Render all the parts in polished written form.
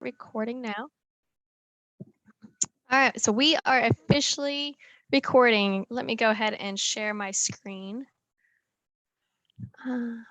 Recording now. All right, so we are officially recording. Let me go ahead and share my screen. All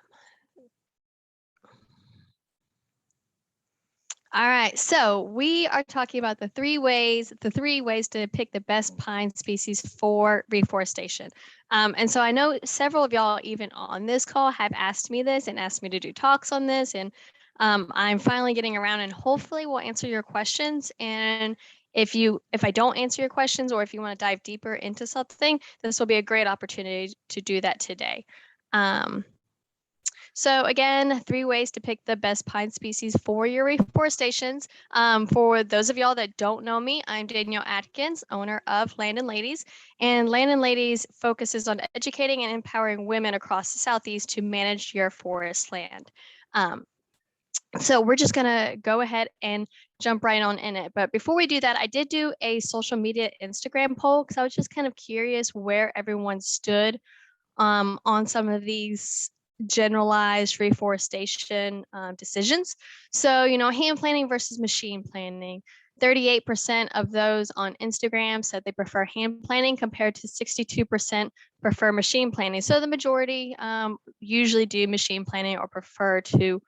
right, so we are talking about the three ways to pick the best pine species for reforestation. And so I know several of y'all, even on this call, have asked me this and asked me to do talks on this. And I'm finally getting around, and hopefully we'll answer your questions. And if I don't answer your questions, or if you want to dive deeper into something, this will be a great opportunity to do that today. So again, 3 ways to pick the best pine species for your reforestations. For those of y'all that don't know me, I'm Danielle Atkins, owner of Landon Ladies. And Landon Ladies focuses on educating and empowering women across the Southeast to manage your forest land. So we're just gonna go ahead and jump right on in it. But before we do that, I did do a social media Instagram poll because I was just kind of curious where everyone stood on some of these generalized reforestation decisions. So, hand planting versus machine planting. 38% of those on Instagram said they prefer hand planting compared to 62% prefer machine planting. So the majority usually do machine planting or prefer to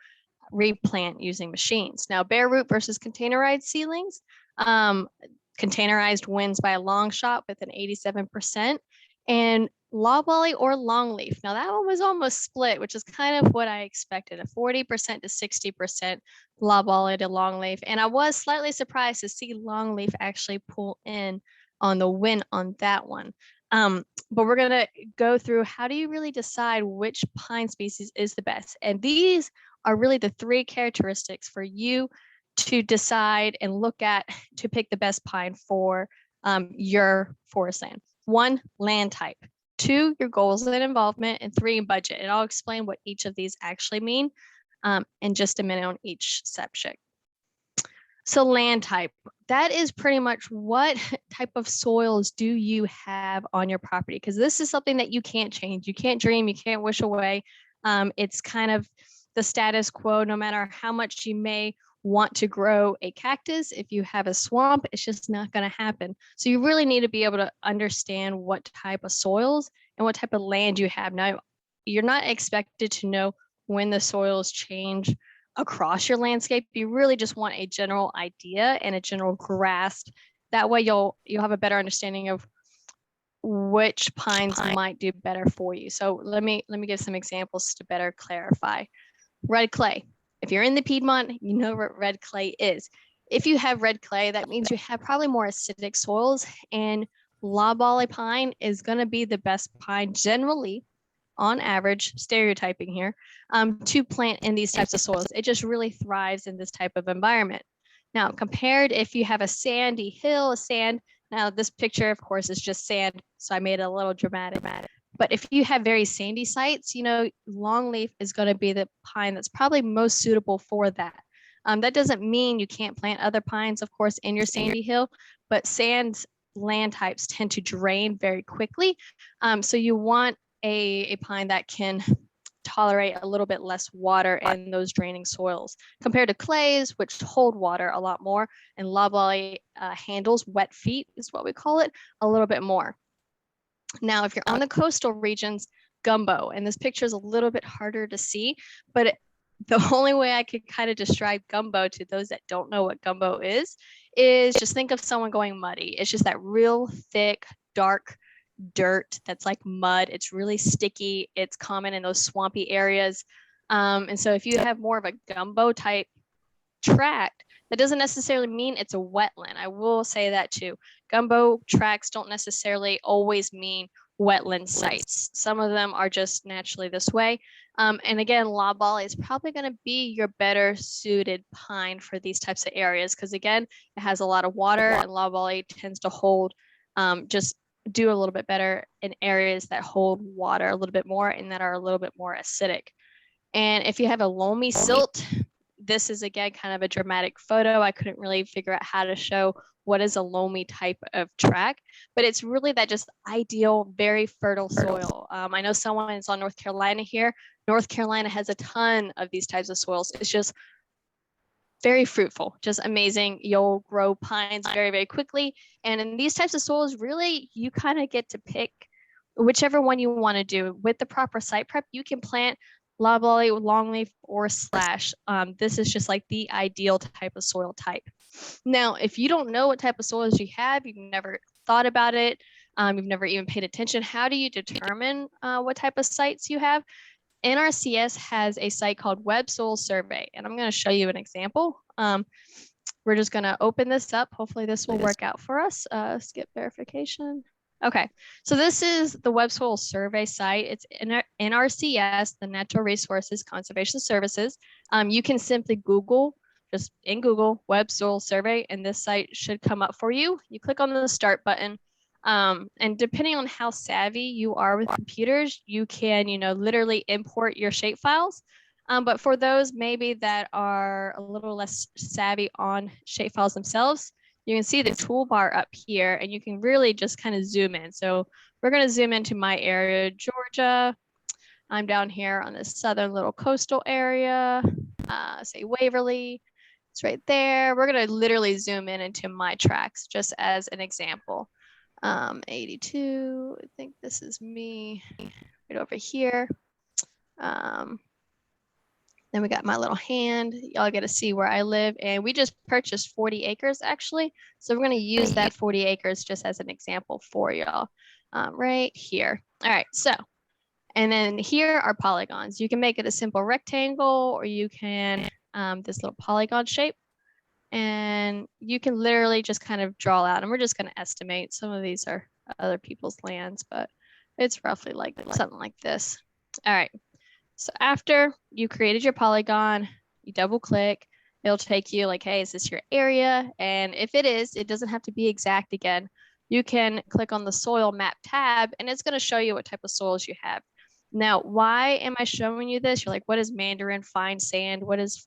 replant using machines. Now, bare root versus containerized seedlings. Containerized wins by a long shot with an 87%. And loblolly or longleaf. Now that one was almost split, which is kind of what I expected, a 40% to 60% loblolly to longleaf. And I was slightly surprised to see longleaf actually pull in on the win on that one. But we're going to go through how do you really decide which pine species is the best. And these are really the 3 characteristics for you to decide and look at to pick the best pine for your forest land. 1, land type. 2, your goals and involvement, and 3, budget. And I'll explain what each of these actually mean in just a minute on each subject. So land type, that is pretty much what type of soils do you have on your property? Because this is something that you can't change. You can't dream, you can't wish away. It's kind of the status quo, no matter how much you may want to grow a cactus. If you have a swamp, it's just not going to happen. So you really need to be able to understand what type of soils and what type of land you have. Now, you're not expected to know when the soils change across your landscape. You really just want a general idea and a general grasp. That way you'll have a better understanding of which pines might do better for you. So let me give some examples to better clarify. Red clay. If you're in the Piedmont, you know what red clay is. If you have red clay, that means you have probably more acidic soils, and loblolly pine is going to be the best pine generally, on average, stereotyping here, to plant in these types of soils. It just really thrives in this type of environment. Now, compared if you have a sandy hill, now this picture, of course, is just sand, so I made it a little dramatic. But if you have very sandy sites, longleaf is going to be the pine that's probably most suitable for that. That doesn't mean you can't plant other pines, of course, in your sandy hill, but sand land types tend to drain very quickly. So you want a pine that can tolerate a little bit less water in those draining soils compared to clays, which hold water a lot more, and loblolly handles wet feet is what we call it, a little bit more. Now, if you're on the coastal regions, gumbo, and this picture is a little bit harder to see, but the only way I could kind of describe gumbo to those that don't know what gumbo is just think of someone going muddy. It's just that real thick, dark dirt that's like mud. It's really sticky. It's common in those swampy areas. And so if you have more of a gumbo type tract, that doesn't necessarily mean it's a wetland. I will say that too. Gumbo tracts don't necessarily always mean wetland sites. Some of them are just naturally this way. And again, loblolly is probably going to be your better suited pine for these types of areas because again, it has a lot of water, and loblolly tends to hold, just do a little bit better in areas that hold water a little bit more and that are a little bit more acidic. And if you have a loamy silt, this is again kind of a dramatic photo. I couldn't really figure out how to show what is a loamy type of track, but it's really that just ideal, very fertile soil. I know someone is on North Carolina here. North Carolina has a ton of these types of soils. It's just very fruitful, just amazing. You'll grow pines very, very quickly. And in these types of soils, really, you kind of get to pick whichever one you want to do. With the proper site prep, you can plant loblolly, longleaf, or slash. This is just like the ideal type of soil type. Now, if you don't know what type of soils you have, you've never thought about it, you've never even paid attention, how do you determine what type of sites you have? NRCS has a site called Web Soil Survey, and I'm going to show you an example. We're just going to open this up. Hopefully this will work out for us. Skip verification. Okay, so this is the Web Soil Survey site. It's NRCS, the Natural Resources Conservation Services. You can simply Google, just in Google, Web Soil Survey, and this site should come up for you. You click on the start button. And depending on how savvy you are with computers, you can, literally import your shape files. But for those maybe that are a little less savvy on shape files themselves, you can see the toolbar up here and you can really just kind of zoom in. So we're going to zoom into my area, Georgia. I'm down here on this southern little coastal area, say Waverly. It's right there. We're going to literally zoom in into my tracks just as an example. 82, I think this is me right over here. Then we got my little hand. Y'all get to see where I live. And we just purchased 40 acres actually. So we're going to use that 40 acres just as an example for y'all right here. All right, so, and then here are polygons. You can make it a simple rectangle or you can this little polygon shape. And you can literally just kind of draw out, and we're just going to estimate. Some of these are other people's lands, but it's roughly like something like this. All right. So after you created your polygon, you double click, it'll take you like, hey, is this your area? And if it is, it doesn't have to be exact again. You can click on the soil map tab and it's going to show you what type of soils you have. Now, why am I showing you this? You're like, what is Mandarin fine sand? What is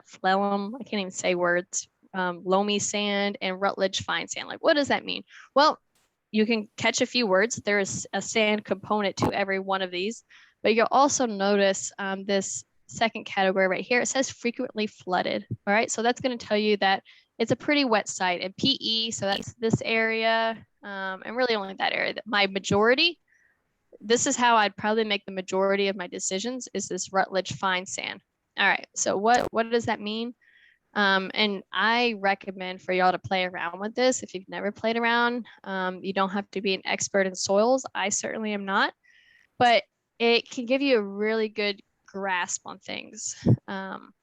phlegm? I can't even say words. Loamy sand and Rutledge fine sand. Like, what does that mean? Well, you can catch a few words. There is a sand component to every one of these, but you'll also notice this second category right here. It says frequently flooded. All right, so that's going to tell you that it's a pretty wet site. And PE, so that's this area, and really only that area. My majority, this is how I'd probably make the majority of my decisions, is this Rutledge fine sand. All right, so what does that mean? And I recommend for y'all to play around with this. If you've never played around, you don't have to be an expert in soils. I certainly am not, but it can give you a really good grasp on things. And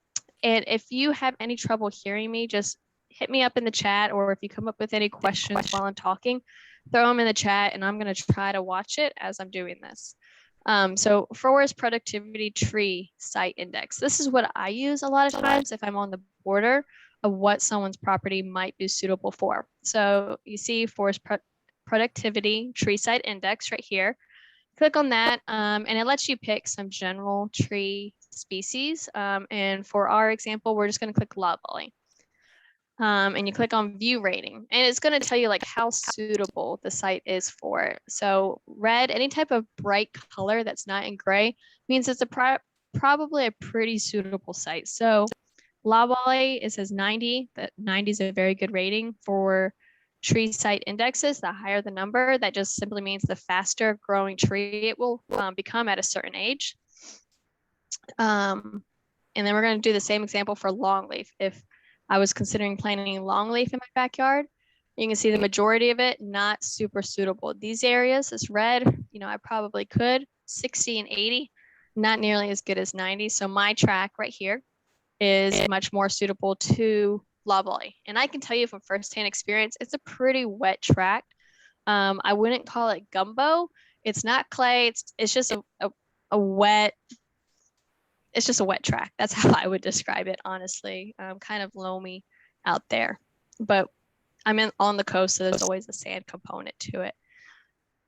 if you have any trouble hearing me, just hit me up in the chat, or if you come up with any questions while I'm talking, throw them in the chat and I'm going to try to watch it as I'm doing this. So forest productivity tree site index. This is what I use a lot of times if I'm on the border of what someone's property might be suitable for. So you see forest productivity tree site index right here. Click on that and it lets you pick some general tree species. And for our example, we're just going to click loblolly. And you click on view rating and it's going to tell you like how suitable the site is for it. So red, any type of bright color that's not in gray means it's probably a pretty suitable site. So loblolly, it says 90, that 90 is a very good rating for tree site indexes. The higher the number, that just simply means the faster growing tree it will become at a certain age. And then we're going to do the same example for longleaf. If I was considering planting longleaf in my backyard, you can see the majority of it not super suitable. These areas, this red, I probably could. 60 and 80, not nearly as good as 90. So my track right here is much more suitable to loblolly. And I can tell you from firsthand experience, it's a pretty wet track. I wouldn't call it gumbo. It's not clay. It's just a wet. It's just a wet track. That's how I would describe it, honestly. Kind of loamy out there, but I'm on the coast, so there's always a sand component to it.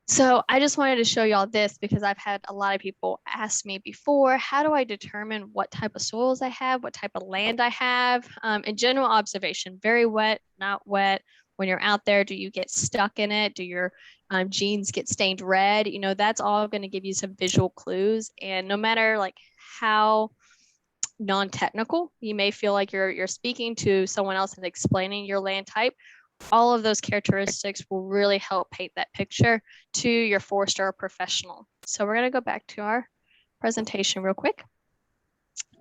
So I just wanted to show y'all this because I've had a lot of people ask me before, how do I determine what type of soils I have, what type of land I have? In general observation, very wet, not wet. When you're out there, do you get stuck in it? Do your jeans get stained red? That's all going to give you some visual clues. And no matter like how non-technical. You may feel like you're speaking to someone else and explaining your land type. All of those characteristics will really help paint that picture to your forester or professional. So we're going to go back to our presentation real quick.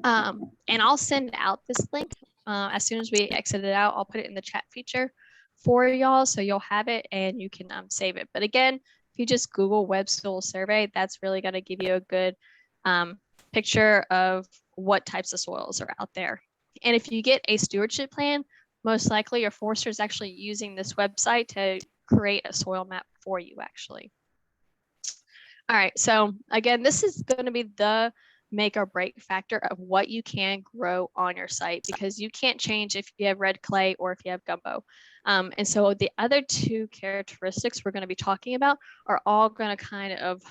And I'll send out this link as soon as we exit it out. I'll put it in the chat feature for y'all, so you'll have it and you can save it. But again, if you just Google web soil survey, that's really going to give you a good picture of what types of soils are out there. And if you get a stewardship plan, most likely your forester is actually using this website to create a soil map for you actually. All right, so again, this is going to be the make or break factor of what you can grow on your site, because you can't change if you have red clay or if you have gumbo. And so the other two characteristics we're going to be talking about are all going to kind of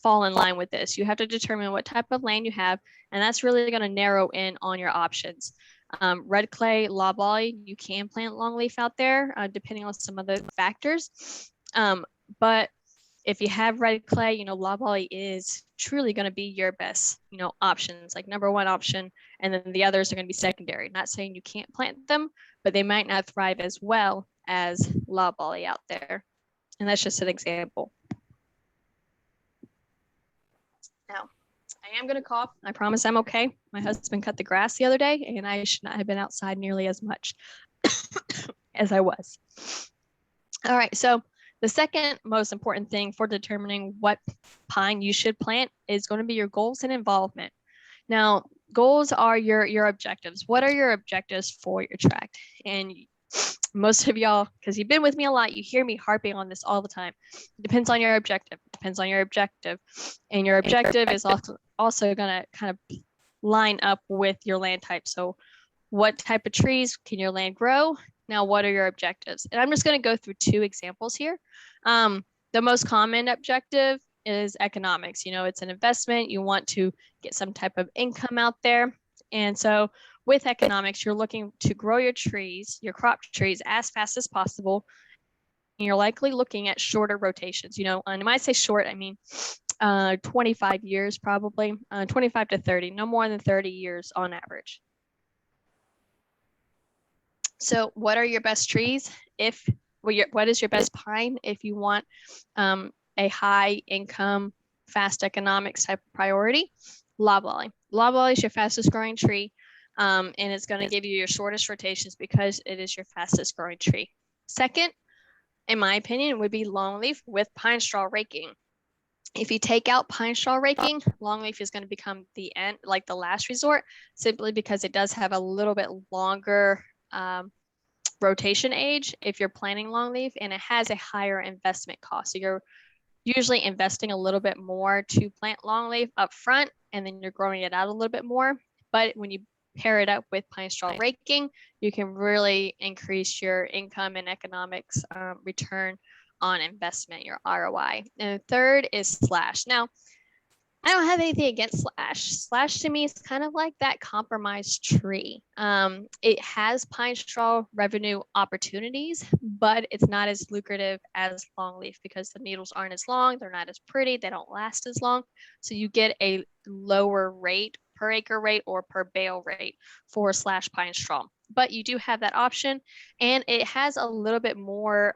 fall in line with this. You have to determine what type of land you have, and that's really going to narrow in on your options. Red clay, loblolly, you can plant longleaf out there depending on some other factors. But if you have red clay, you know, loblolly is truly going to be your best, you know, options, like number one option, and then the others are going to be secondary. Not saying you can't plant them, but they might not thrive as well as loblolly out there. And that's just an example. Now, I am going to cough. I promise I'm okay. My husband cut the grass the other day, and I should not have been outside nearly as much as I was. All right, so the second most important thing for determining what pine you should plant is going to be your goals and involvement. Now, goals are your objectives. What are your objectives for your tract? And most of y'all, because you've been with me a lot, you hear me harping on this all the time. It depends on your objective. Depends on your objective. And your objective is also going to kind of line up with your land type. So what type of trees can your land grow? Now, what are your objectives? And I'm just going to go through two examples here. The most common objective is economics. You know, it's an investment. You want to get some type of income out there. And so with economics, you're looking to grow your trees, your crop trees, as fast as possible. And you're likely looking at shorter rotations. You know, and when I say short, I mean 25 years probably, 25 to 30, no more than 30 years on average. So what are your best trees? What is your best pine if you want a high income, fast economics type of priority? Loblolly. Loblolly is your fastest growing tree, and it's going to give you your shortest rotations because it is your fastest growing tree. Second, in my opinion, would be longleaf with pine straw raking. If you take out pine straw raking, longleaf is going to become the end, like the last resort, simply because it does have a little bit longer rotation age if you're planting longleaf, and it has a higher investment cost. So you're usually investing a little bit more to plant longleaf up front, and then you're growing it out a little bit more. But when you pair it up with pine straw raking, you can really increase your income and economics return on investment, your ROI. And the third is slash. Now, I don't have anything against slash. Slash to me is kind of like that compromised tree. It has pine straw revenue opportunities, but it's not as lucrative as longleaf because the needles aren't as long, they're not as pretty, they don't last as long. So you get a lower rate, per acre rate or per bale rate for slash pine straw. But you do have that option, and it has a little bit more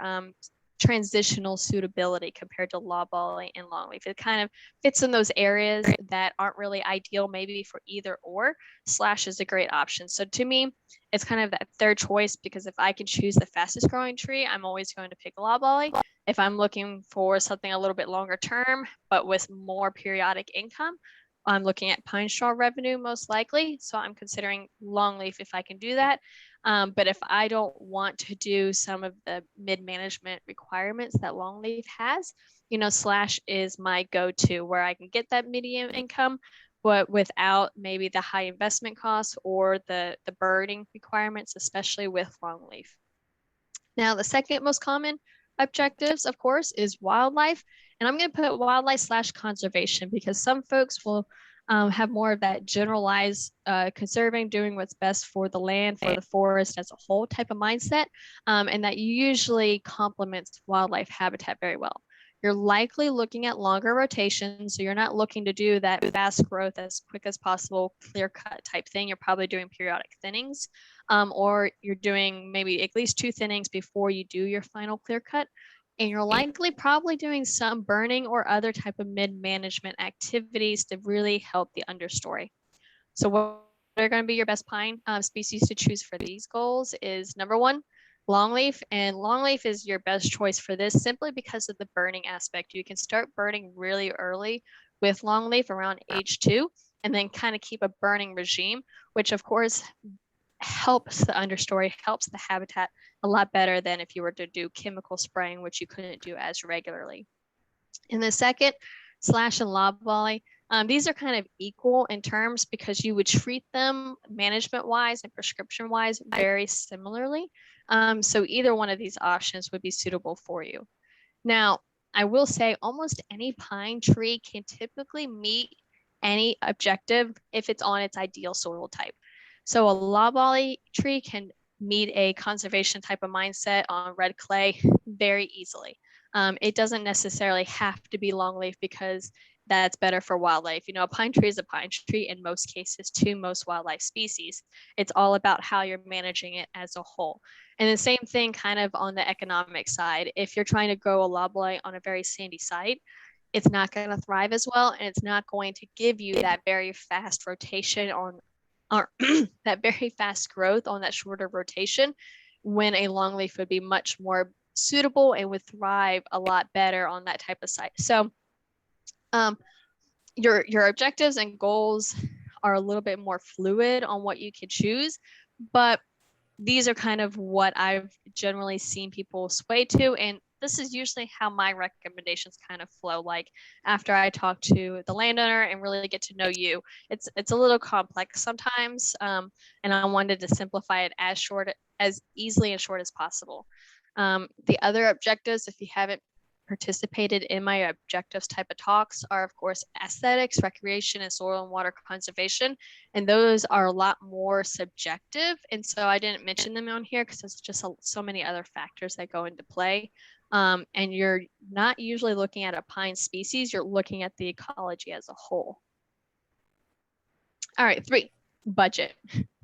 transitional suitability compared to loblolly and longleaf. It kind of fits in those areas that aren't really ideal maybe for either or. Slash is a great option. So to me, it's kind of that third choice, because if I can choose the fastest growing tree, I'm always going to pick loblolly. If I'm looking for something a little bit longer term, but with more periodic income, I'm looking at pine straw revenue most likely. So I'm considering longleaf if I can do that. But if I don't want to do some of the mid-management requirements that longleaf has, you know, slash is my go-to, where I can get that medium income, but without maybe the high investment costs or the burning requirements, especially with longleaf. Now, the second most common objectives, of course, is wildlife. And I'm going to put wildlife slash conservation, because some folks will have more of that generalized conserving, doing what's best for the land, for the forest as a whole type of mindset. And that usually complements wildlife habitat very well. you're likely looking at longer rotations. So you're not looking to do that fast growth as quick as possible, clear cut type thing. You're probably doing periodic thinnings, or you're doing maybe at least 2 thinnings before you do your final clear cut. And you're likely probably doing some burning or other type of mid-management activities to really help the understory. So what are going to be your best pine species to choose for these goals is number 1, longleaf. And longleaf is your best choice for this simply because of the burning aspect. You can start burning really early with longleaf around age 2 and then kind of keep a burning regime, which of course helps the understory, helps the habitat a lot better than if you were to do chemical spraying, which you couldn't do as regularly. In the second, slash and loblolly, these are kind of equal in terms because you would treat them management wise and prescription wise very similarly. So either one of these options would be suitable for you. Now, I will say almost any pine tree can typically meet any objective if it's on its ideal soil type. So a loblolly tree can meet a conservation type of mindset on red clay very easily. It doesn't necessarily have to be longleaf because that's better for wildlife. You know, a pine tree is a pine tree in most cases to most wildlife species. It's all about how you're managing it as a whole. And the same thing kind of on the economic side. If you're trying to grow a loblolly on a very sandy site, it's not going to thrive as well, and it's not going to give you that very fast rotation on or that very fast growth on that shorter rotation, when a longleaf would be much more suitable and would thrive a lot better on that type of site. So your objectives and goals are a little bit more fluid on what you could choose, but these are kind of what I've generally seen people sway to. And this is usually how my recommendations kind of flow. Like after I talk to the landowner and really get to know you, it's a little complex sometimes. And I wanted to simplify it as easily and short as possible. The other objectives, if you haven't participated in my objectives type of talks, are of course aesthetics, recreation, and soil and water conservation. And those are a lot more subjective. And so I didn't mention them on here because there's just so many other factors that go into play. And you're not usually looking at a pine species, you're looking at the ecology as a whole. All right, 3, budget.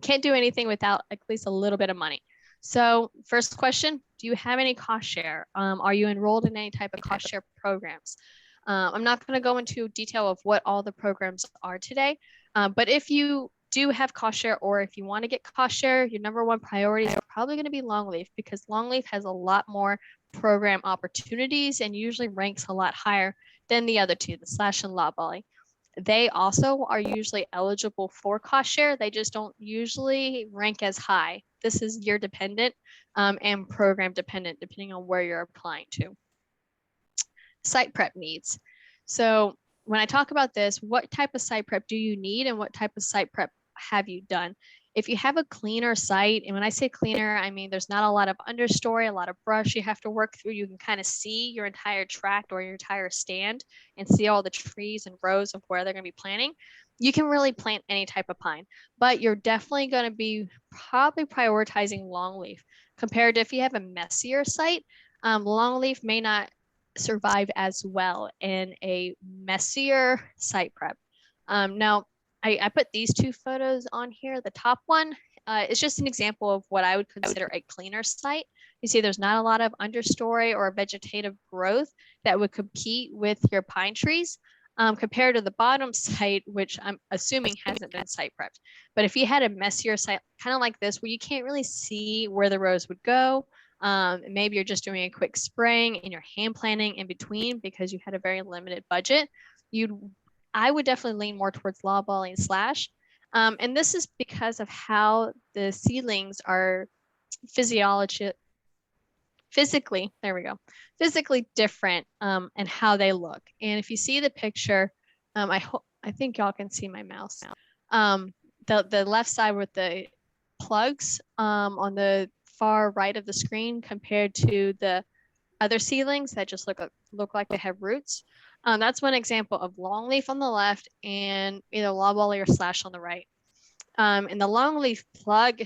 Can't do anything without at least a little bit of money. So first question, do you have any cost share? Are you enrolled in any type of cost share programs? I'm not going to go into detail of what all the programs are today, but if you do have cost share or if you want to get cost share, your number 1 priority is probably going to be longleaf because longleaf has a lot more program opportunities and usually ranks a lot higher than the other 2, the slash and loblolly. They also are usually eligible for cost share. They just don't usually rank as high. This is year dependent and program dependent, depending on where you're applying to. Site prep needs. So when I talk about this, what type of site prep do you need and what type of site prep have you done? If you have a cleaner site, and when I say cleaner, I mean there's not a lot of understory, a lot of brush you have to work through. You can kind of see your entire tract or your entire stand and see all the trees and rows of where they're going to be planting. You can really plant any type of pine, but you're definitely going to be probably prioritizing longleaf compared to if you have a messier site. Longleaf may not survive as well in a messier site prep. Now, I put these 2 photos on here. The top one is just an example of what I would consider a cleaner site. You see there's not a lot of understory or vegetative growth that would compete with your pine trees compared to the bottom site, which I'm assuming hasn't been site prepped. But if you had a messier site, kind of like this, where you can't really see where the rows would go, maybe you're just doing a quick spraying and you're hand planting in between because you had a very limited budget, I would definitely lean more towards loblolly and slash. And this is because of how the seedlings are physically different and how they look. And if you see the picture, I think y'all can see my mouse. The left side with the plugs on the far right of the screen compared to the other seedlings that just look like they have roots. That's one example of longleaf on the left and either loblolly or slash on the right. And the longleaf plug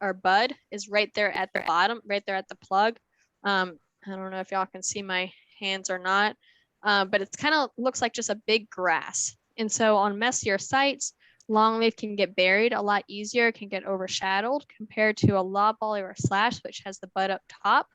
or bud is right there at the bottom, right there at the plug. I don't know if y'all can see my hands or not. but it's kind of looks like just a big grass. And so on messier sites, longleaf can get buried a lot easier, can get overshadowed compared to a loblolly or a slash, which has the bud up top,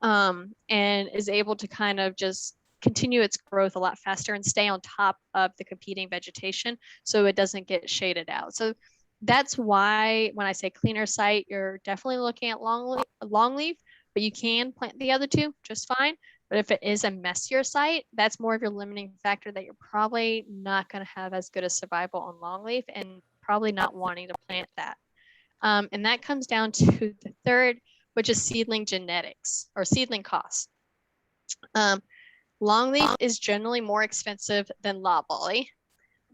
and is able to kind of just continue its growth a lot faster and stay on top of the competing vegetation so it doesn't get shaded out. So that's why when I say cleaner site, you're definitely looking at longleaf, but you can plant the other two just fine. But if it is a messier site, that's more of your limiting factor that you're probably not going to have as good a survival on longleaf and probably not wanting to plant that. And that comes down to the third, which is seedling genetics or seedling costs. Longleaf is generally more expensive than loblolly,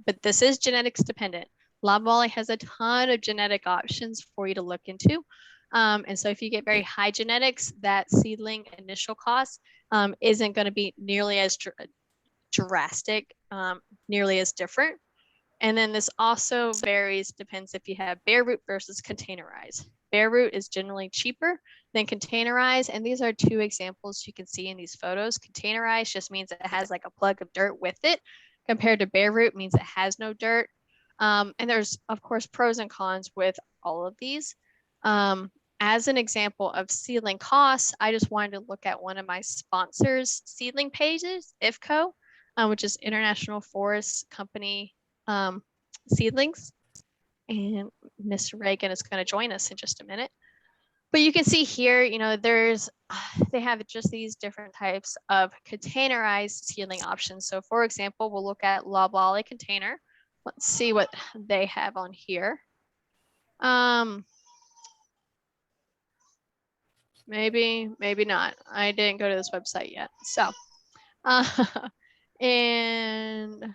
but this is genetics dependent. Loblolly has a ton of genetic options for you to look into. And so if you get very high genetics, that seedling initial cost isn't going to be nearly as drastic, nearly as different. And then this also varies, depends if you have bare root versus containerized. Bare root is generally cheaper than containerized. And these are two examples you can see in these photos. Containerized just means it has like a plug of dirt with it, compared to bare root means it has no dirt. And there's, of course, pros and cons with all of these. As an example of seedling costs, I just wanted to look at one of my sponsors' seedling pages, IFCO, which is International Forest Company seedlings. And Miss Reagan is going to join us in just a minute. But you can see here, you know, they have just these different types of containerized seedling options. So for example, we'll look at loblolly container. Let's see what they have on here. Maybe not. I didn't go to this website yet. So, and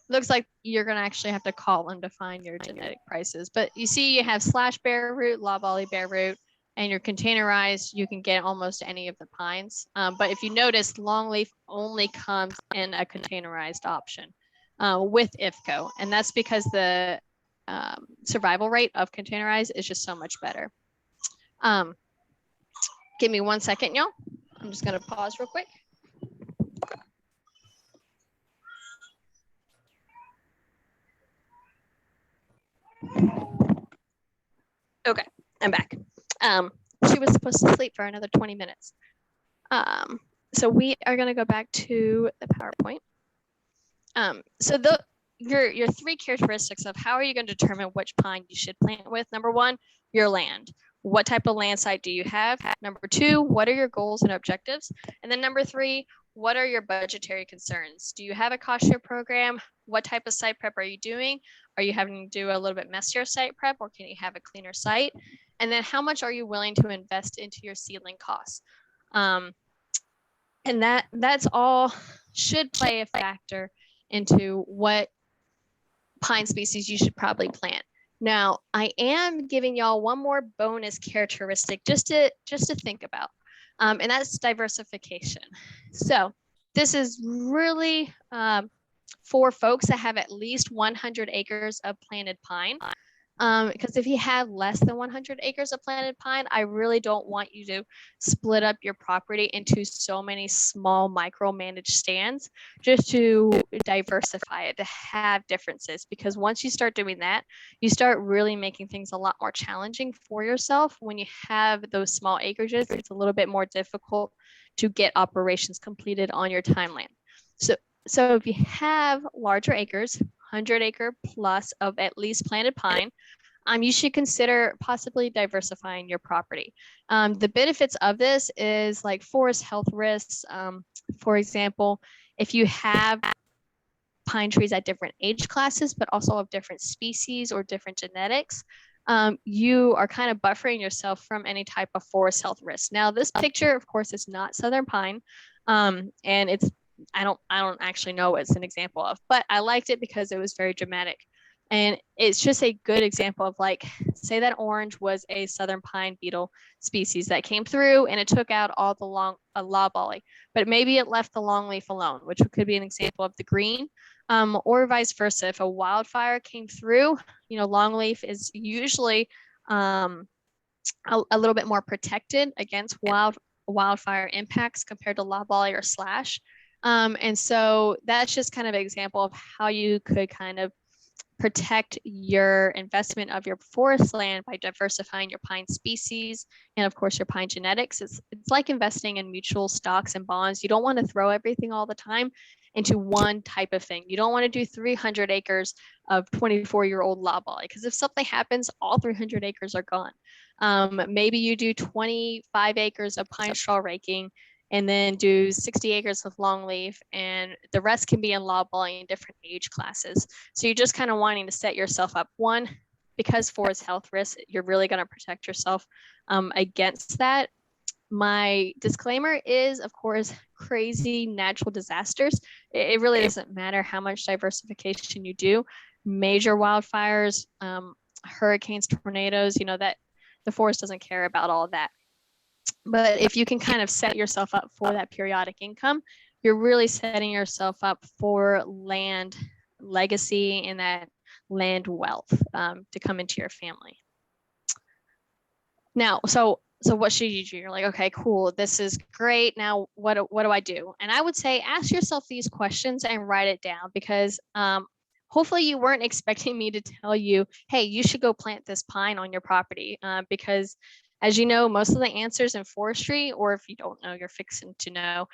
looks like you're going to actually have to call them to find your genetic prices. But you see you have slash bare root, loblolly bare root, and your containerized, you can get almost any of the pines. But if you notice, longleaf only comes in a containerized option with IFCO. And that's because the survival rate of containerized is just so much better. Give me 1 second, y'all. I'm just going to pause real quick. Okay, I'm back. She was supposed to sleep for another 20 minutes. So we are going to go back to the PowerPoint. So your three characteristics of how are you going to determine which pine you should plant with. Number one, your land. What type of land site do you have? Number two, what are your goals and objectives? And then number three, what are your budgetary concerns? Do you have a cost share program? What type of site prep are you doing? Are you having to do a little bit messier site prep, or can you have a cleaner site? And then how much are you willing to invest into your seedling costs? And that's all should play a factor into what pine species you should probably plant. Now, I am giving y'all one more bonus characteristic just to think about, and that's diversification. So this is really for folks that have at least 100 acres of planted pine. Because if you have less than 100 acres of planted pine, I really don't want you to split up your property into so many small micromanaged stands just to diversify it, to have differences. Because once you start doing that, you start really making things a lot more challenging for yourself. When you have those small acreages, it's a little bit more difficult to get operations completed on your timeline. So if you have larger acres, 100 acre plus of at least planted pine, you should consider possibly diversifying your property. The benefits of this is like forest health risks. For example, if you have pine trees at different age classes, but also of different species or different genetics, you are kind of buffering yourself from any type of forest health risk. Now, this picture, of course, is not southern pine, and it's I don't actually know what it's an example of, but I liked it because it was very dramatic. And it's just a good example of, like, say that orange was a southern pine beetle species that came through and it took out all the loblolly, but maybe it left the longleaf alone, which could be an example of the green, or vice versa. If a wildfire came through, you know, longleaf is usually a little bit more protected against wildfire impacts compared to loblolly or slash. And so that's just kind of an example of how you could kind of protect your investment of your forest land by diversifying your pine species and of course your pine genetics. It's like investing in mutual stocks and bonds. You don't want to throw everything all the time into one type of thing. You don't want to do 300 acres of 24-year-old loblolly, because if something happens, all 300 acres are gone. Maybe you do 25 acres of pine straw raking and then do 60 acres of longleaf, and the rest can be in loblolly in different age classes. So you're just kind of wanting to set yourself up. One, because forest health risk, you're really going to protect yourself against that. My disclaimer is, of course, crazy natural disasters. It really doesn't matter how much diversification you do. Major wildfires, hurricanes, tornadoes, that the forest doesn't care about all of that. But if you can kind of set yourself up for that periodic income, you're really setting yourself up for land legacy and that land wealth to come into your family. Now, so what should you do? You're like, okay, cool, this is great. Now, what do I do? And I would say ask yourself these questions and write it down, because hopefully you weren't expecting me to tell you, hey, you should go plant this pine on your property, because as you know, most of the answers in forestry, or if you don't know, you're fixing to know,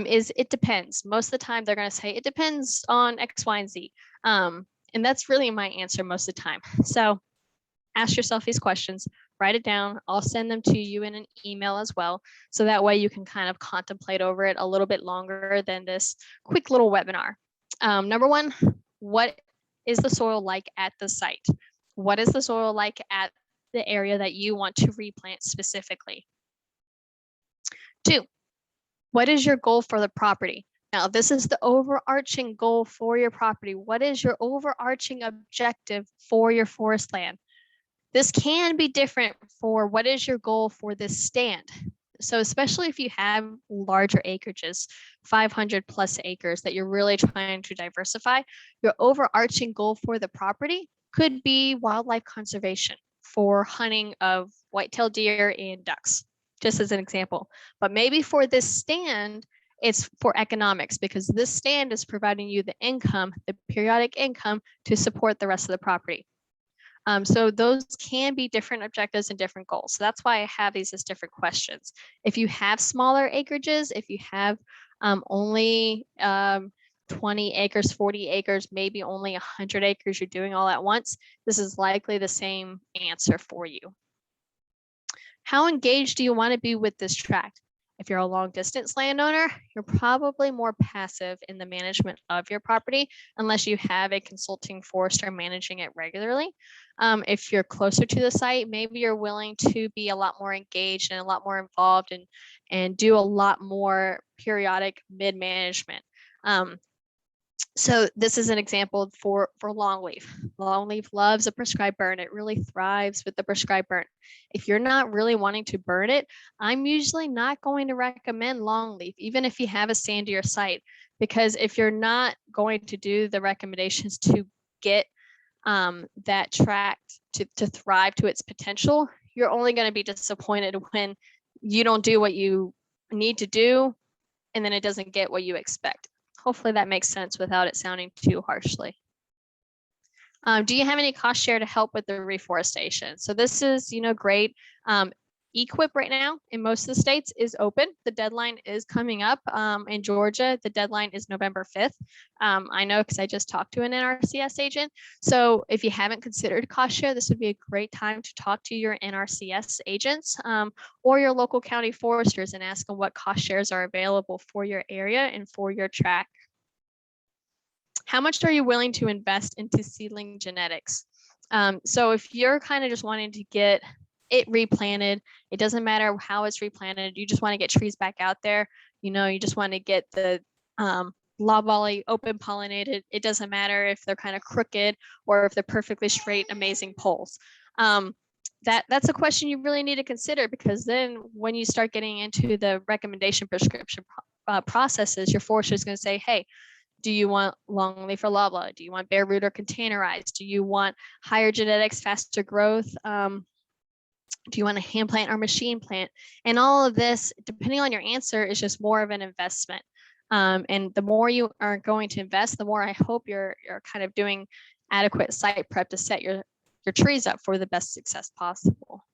is it depends. Most of the time they're going to say it depends on X, Y, and Z. And that's really my answer most of the time. So ask yourself these questions, write it down. I'll send them to you in an email as well. So that way you can kind of contemplate over it a little bit longer than this quick little webinar. Number one, what is the soil like at the site? What is the soil like at the area that you want to replant specifically? Two, what is your goal for the property? Now, this is the overarching goal for your property. What is your overarching objective for your forest land? This can be different for what is your goal for this stand. So especially if you have larger acreages, 500 plus acres that you're really trying to diversify, your overarching goal for the property could be wildlife conservation for hunting of white-tailed deer and ducks, just as an example. But maybe for this stand, it's for economics, because this stand is providing you the income, the periodic income to support the rest of the property. So those can be different objectives and different goals. So that's why I have these as different questions. If you have smaller acreages, if you have only 20 acres, 40 acres, maybe only 100 acres you're doing all at once, this is likely the same answer for you. How engaged do you want to be with this tract? If you're a long distance landowner, you're probably more passive in the management of your property unless you have a consulting forester managing it regularly. If you're closer to the site, maybe you're willing to be a lot more engaged and a lot more involved and do a lot more periodic mid-management. So this is an example for longleaf. Longleaf loves a prescribed burn. It really thrives with the prescribed burn. If you're not really wanting to burn it, I'm usually not going to recommend longleaf, even if you have a sandier site, because if you're not going to do the recommendations to get that tract to thrive to its potential, you're only going to be disappointed when you don't do what you need to do and then it doesn't get what you expect. Hopefully that makes sense without it sounding too harshly. Do you have any cost share to help with the reforestation? So this is, great. EQIP right now in most of the states is open. The deadline is coming up. In Georgia, the deadline is November 5th. I know because I just talked to an NRCS agent. So if you haven't considered cost share, this would be a great time to talk to your NRCS agents or your local county foresters and ask them what cost shares are available for your area and for your tract. How much are you willing to invest into seedling genetics? So if you're kind of just wanting to get it replanted, it doesn't matter how it's replanted, you just want to get trees back out there, you just want to get the loblolly open pollinated. It doesn't matter if they're kind of crooked or if they're perfectly straight, amazing poles. That's a question you really need to consider, because then when you start getting into the recommendation prescription processes, your forester is going to say, hey, do you want longleaf or loblolly? Do you want bare root or containerized? Do you want higher genetics, faster growth? Do you want a hand plant or machine plant? And all of this, depending on your answer, is just more of an investment. And the more you are going to invest, the more I hope you're kind of doing adequate site prep to set your trees up for the best success possible.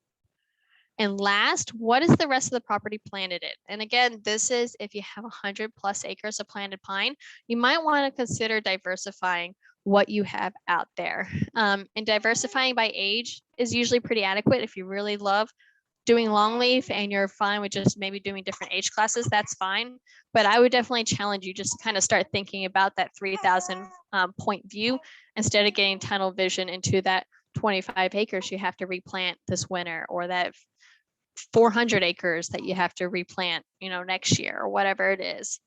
And last, what is the rest of the property planted in? And again, this is if you have 100+ acres of planted pine, you might want to consider diversifying what you have out there. And diversifying by age is usually pretty adequate. If you really love doing longleaf and you're fine with just maybe doing different age classes, that's fine. But I would definitely challenge you just to kind of start thinking about that 3,000 point view instead of getting tunnel vision into that 25 acres you have to replant this winter, or that 400 acres that you have to replant, next year, or whatever it is.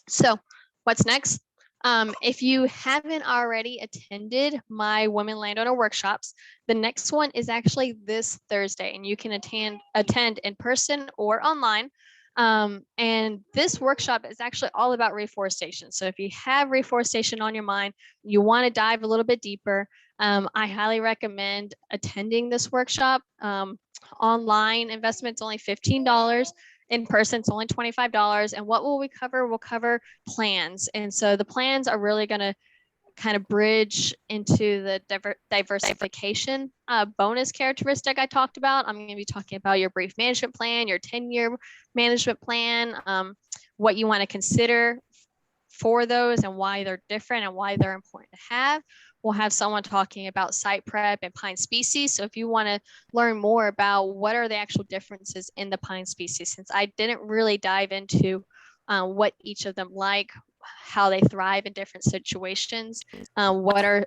So what's next? If you haven't already attended my Women Landowner workshops, the next one is actually this Thursday, and you can attend in person or online. And this workshop is actually all about reforestation. So if you have reforestation on your mind, you want to dive a little bit deeper, I highly recommend attending this workshop. Online investment's only $15. In person, it's only $25. And what will we cover? We'll cover plans. And so the plans are really going to kind of bridge into the diversification bonus characteristic I talked about. I'm going to be talking about your brief management plan, your 10-year management plan, what you want to consider for those and why they're different and why they're important to have. We'll have someone talking about site prep and pine species. So if you want to learn more about what are the actual differences in the pine species, since I didn't really dive into what each of them like, how they thrive in different situations, what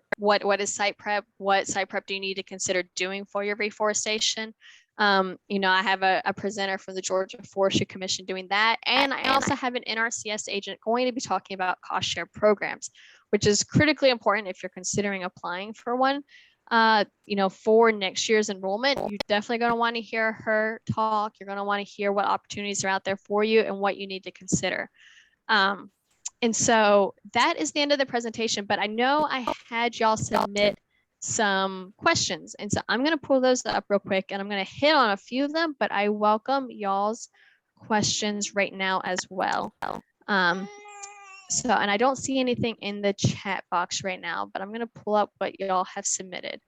is site prep, what site prep do you need to consider doing for your reforestation. I have a presenter from the Georgia Forestry Commission doing that. And I also have an NRCS agent going to be talking about cost share programs, which is critically important if you're considering applying for one. For next year's enrollment, you're definitely going to want to hear her talk. You're going to want to hear what opportunities are out there for you and what you need to consider. And so that is the end of the presentation, but I know I had y'all submit some questions. And so I'm going to pull those up real quick and I'm going to hit on a few of them, but I welcome y'all's questions right now as well. And I don't see anything in the chat box right now, but I'm going to pull up what y'all have submitted.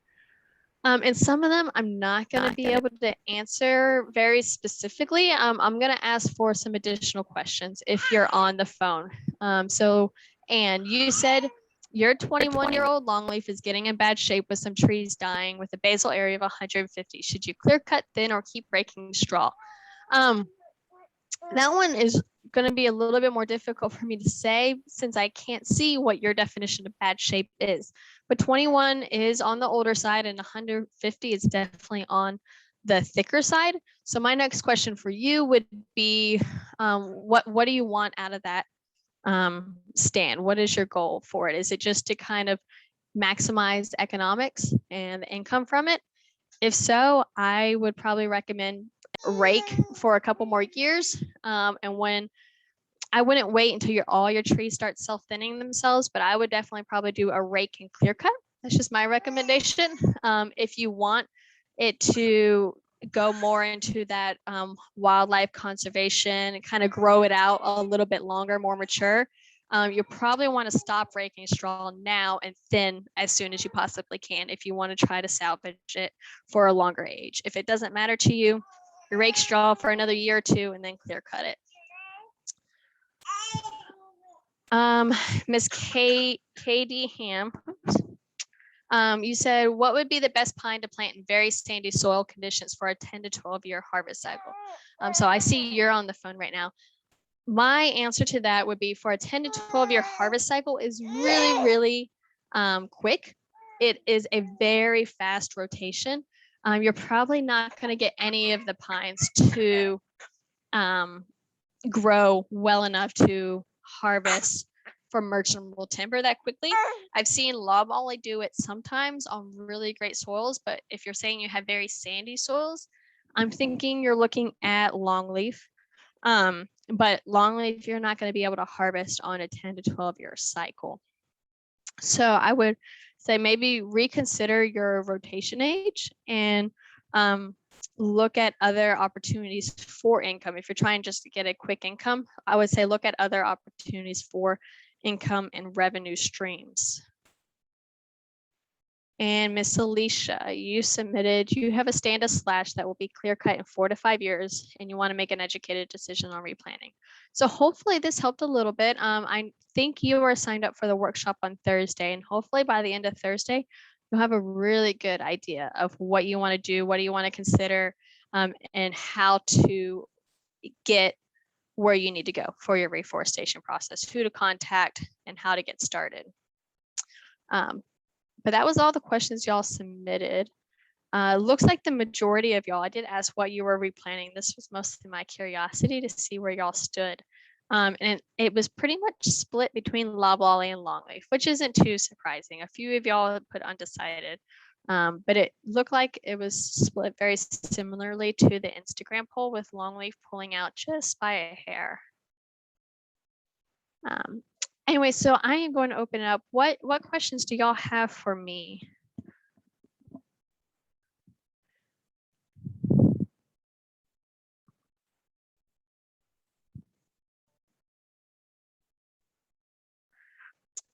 And some of them I'm not going to be able to answer very specifically. I'm going to ask for some additional questions if you're on the phone. Anne, you said your 21-year-old longleaf is getting in bad shape with some trees dying with a basal area of 150. Should you clear cut thin or keep breaking straw? That one is going to be a little bit more difficult for me to say since I can't see what your definition of bad shape is. But 21 is on the older side and 150 is definitely on the thicker side. So my next question for you would be, what do you want out of that stand? What is your goal for it? Is it just to kind of maximize economics and the income from it? If so, I would probably recommend rake for a couple more years. And when I wouldn't wait until all your trees start self-thinning themselves, but I would definitely probably do a rake and clear cut. That's just my recommendation. If you want it to go more into that wildlife conservation and kind of grow it out a little bit longer, more mature, you probably want to stop raking straw now and thin as soon as you possibly can if you want to try to salvage it for a longer age. If it doesn't matter to you, you rake straw for another year or two and then clear cut it. Miss KD Ham, you said, what would be the best pine to plant in very sandy soil conditions for a 10 to 12 year harvest cycle? So I see you're on the phone right now. My answer to that would be for a 10 to 12 year harvest cycle is really, really quick. It is a very fast rotation. You're probably not going to get any of the pines to grow well enough to harvest for merchantable timber that quickly. I've seen loblolly do it sometimes on really great soils, but if you're saying you have very sandy soils, I'm thinking you're looking at longleaf. But longleaf, you're not going to be able to harvest on a 10 to 12 year cycle. So I would say maybe reconsider your rotation age and look at other opportunities for income. If you're trying just to get a quick income, I would say look at other opportunities for income and revenue streams. And Miss Alicia, you submitted, you have a stand of slash that will be clear cut in 4 to 5 years, and you want to make an educated decision on replanting. So hopefully this helped a little bit. I think you are signed up for the workshop on Thursday, and hopefully by the end of Thursday, you'll have a really good idea of what you want to do, what do you want to consider, and how to get where you need to go for your reforestation process, who to contact, and how to get started. But that was all the questions y'all submitted. Looks like the majority of y'all, I did ask what you were replanting. This was mostly my curiosity to see where y'all stood. And it was pretty much split between loblolly and longleaf, which isn't too surprising. A few of y'all put undecided, but it looked like it was split very similarly to the Instagram poll, with longleaf pulling out just by a hair. Anyway, so I am going to open it up. What questions do y'all have for me?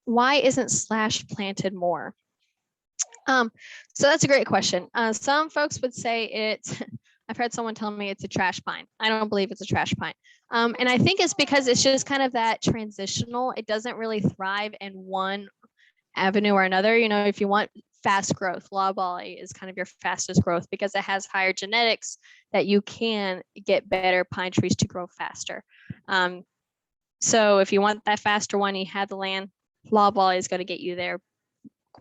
Why isn't slash planted more? So that's a great question. Some folks would say it's, I've heard someone tell me it's a trash pine. I don't believe it's a trash pine. And I think it's because it's just kind of that transitional. It doesn't really thrive in one avenue or another. You know, if you want fast growth, loblolly is kind of your fastest growth because it has higher genetics that you can get better pine trees to grow faster. So if you want that faster one, you have the land, loblolly is going to get you there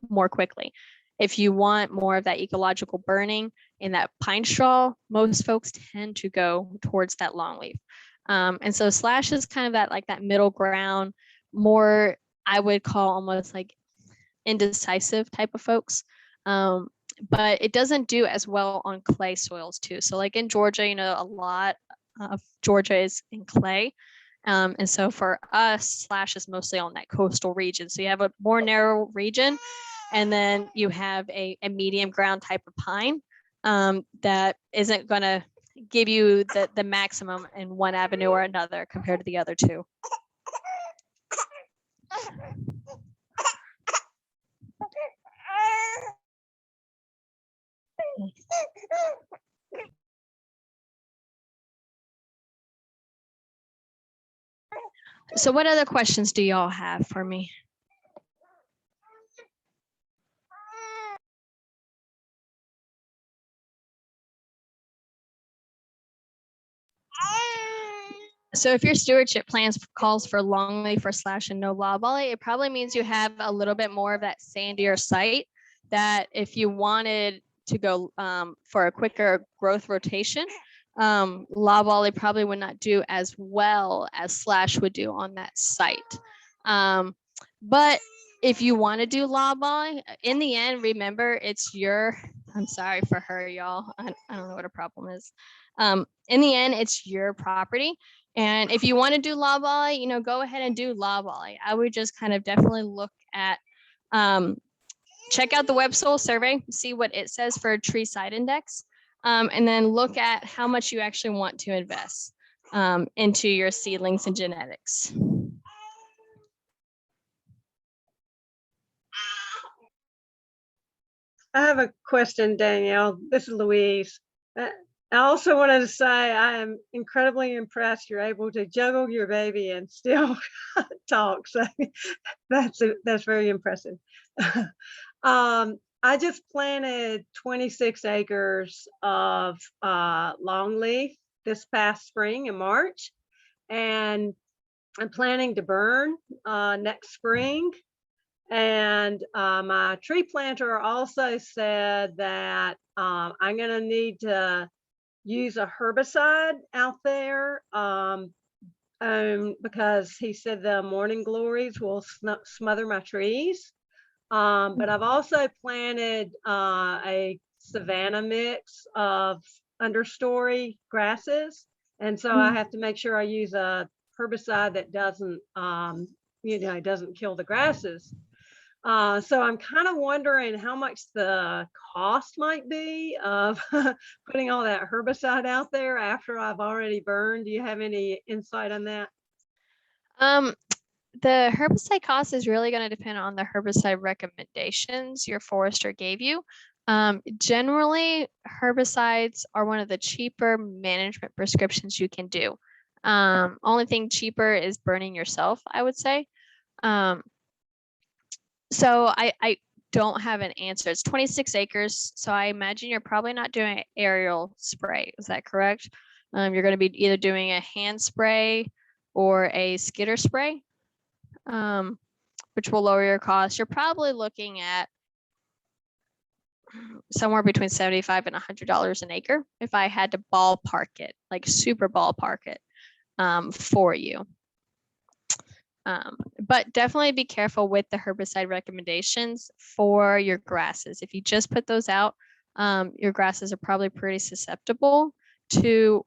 more quickly. If you want more of that ecological burning in that pine straw, most folks tend to go towards that longleaf. And so slash is kind of that, like that middle ground, more I would call almost like indecisive type of folks. But it doesn't do as well on clay soils too. So like in Georgia, you know, a lot of Georgia is in clay. And so for us, slash is mostly on that coastal region. So you have a more narrow region, and then you have a medium ground type of pine that isn't going to give you the maximum in one avenue or another compared to the other two. So what other questions do y'all have for me? So if your stewardship plans calls for longleaf or slash and no loblolly, it probably means you have a little bit more of that sandier site, that if you wanted to go for a quicker growth rotation, loblolly probably would not do as well as slash would do on that site. But if you want to do loblolly, in the end, remember it's your, I'm sorry for her, y'all. I don't know what her problem is. In the end, it's your property. And if you want to do loblolly, you know, go ahead and do loblolly. I would just kind of definitely look at, check out the web soil survey, see what it says for a tree site index, and then look at how much you actually want to invest into your seedlings and genetics. I have a question, Danielle. This is Louise. I also wanted to say I am incredibly impressed you're able to juggle your baby and still talk. So that's very impressive. I just planted 26 acres of longleaf this past spring in March, and I'm planning to burn next spring. And my tree planter also said that I'm going to need to use a herbicide out there because he said the morning glories will smother my trees. But I've also planted a savanna mix of understory grasses. And so I have to make sure I use a herbicide that doesn't, doesn't kill the grasses. So I'm kind of wondering how much the cost might be of putting all that herbicide out there after I've already burned. Do you have any insight on that? Um, the herbicide cost is really going to depend on the herbicide recommendations your forester gave you. Generally, herbicides are one of the cheaper management prescriptions you can do. Only thing cheaper is burning yourself, I would say. So I don't have an answer. It's 26 acres, so I imagine you're probably not doing aerial spray. Is that correct? You're going to be either doing a hand spray or a skidder spray, which will lower your cost. You're probably looking at somewhere between $75 and $100 an acre if I had to ballpark it, like super ballpark it, for you. But definitely be careful with the herbicide recommendations for your grasses. If you just put those out, your grasses are probably pretty susceptible to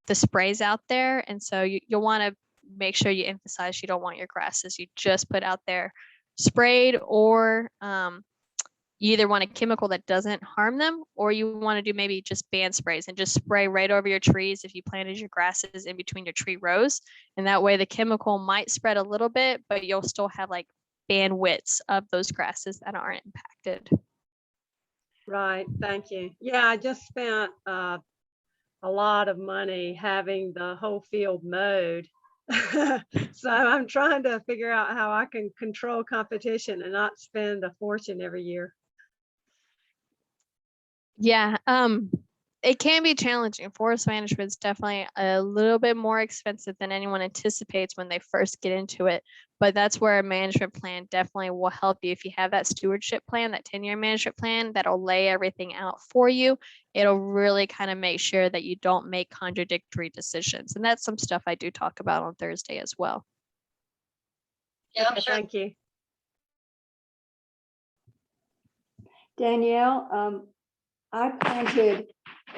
the sprays out there. And so you'll want to make sure you emphasize you don't want your grasses you just put out there sprayed, or you either want a chemical that doesn't harm them, or you want to do maybe just band sprays and just spray right over your trees if you planted your grasses in between your tree rows. And that way the chemical might spread a little bit, but you'll still have like bandwidths of those grasses that aren't impacted. Right. Thank you. Yeah, I just spent a lot of money having the whole field mowed. So I'm trying to figure out how I can control competition and not spend a fortune every year. Yeah, it can be challenging. Forest management is definitely a little bit more expensive than anyone anticipates when they first get into it. But that's where a management plan definitely will help you. If you have that stewardship plan, that 10-year management plan, that'll lay everything out for you. It'll really kind of make sure that you don't make contradictory decisions. And that's some stuff I do talk about on Thursday as well. Yeah, okay, thank you. Danielle, I planted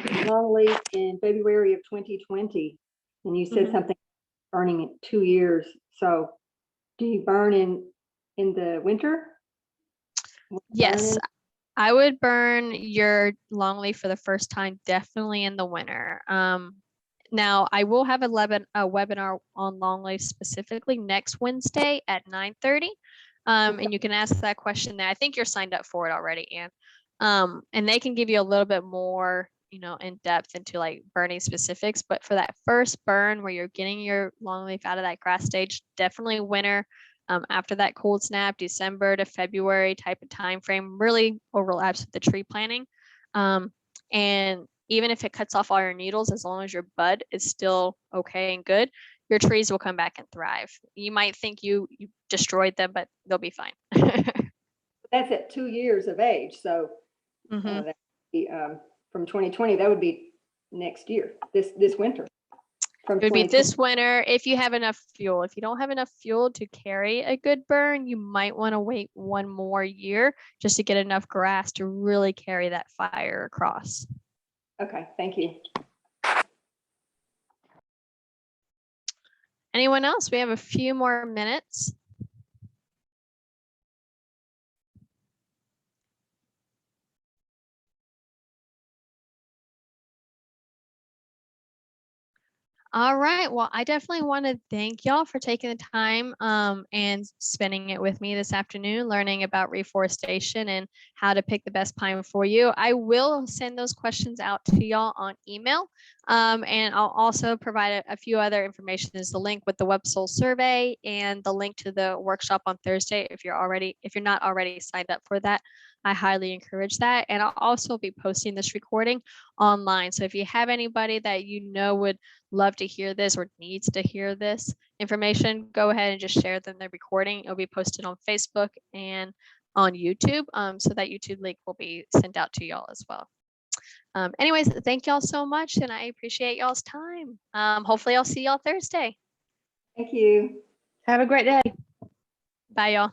longleaf in February of 2020, and you said something burning in 2 years. So do you burn in the winter? Yes, I would burn your longleaf for the first time definitely in the winter. Now I will have a webinar on longleaf specifically next Wednesday at 9:30. And you can ask that question there. I think you're signed up for it already, Anne. And they can give you a little bit more, in depth into like burning specifics. But for that first burn where you're getting your longleaf out of that grass stage, definitely winter. After that cold snap, December to February type of time frame really overlaps with the tree planting. And even if it cuts off all your needles, as long as your bud is still okay and good, your trees will come back and thrive. You might think you destroyed them, but they'll be fine. That's at 2 years of age. So that would be, from 2020, that would be next year, this winter. It would be this winter if you have enough fuel. If you don't have enough fuel to carry a good burn, you might want to wait one more year just to get enough grass to really carry that fire across. Okay, thank you. Anyone else? We have a few more minutes. All right. Well, I definitely want to thank y'all for taking the time and spending it with me this afternoon, learning about reforestation and how to pick the best pine for you. I will send those questions out to y'all on email. And I'll also provide a few other information. There's the link with the web soul survey and the link to the workshop on Thursday. If you're not already signed up for that, I highly encourage that. And I'll also be posting this recording online. So if you have anybody that would love to hear this or needs to hear this information, go ahead and just share them the recording. It'll be posted on Facebook and on YouTube. So that YouTube link will be sent out to y'all as well. Anyways, thank y'all so much, and I appreciate y'all's time. Hopefully I'll see y'all Thursday. Thank you. Have a great day. Bye, y'all.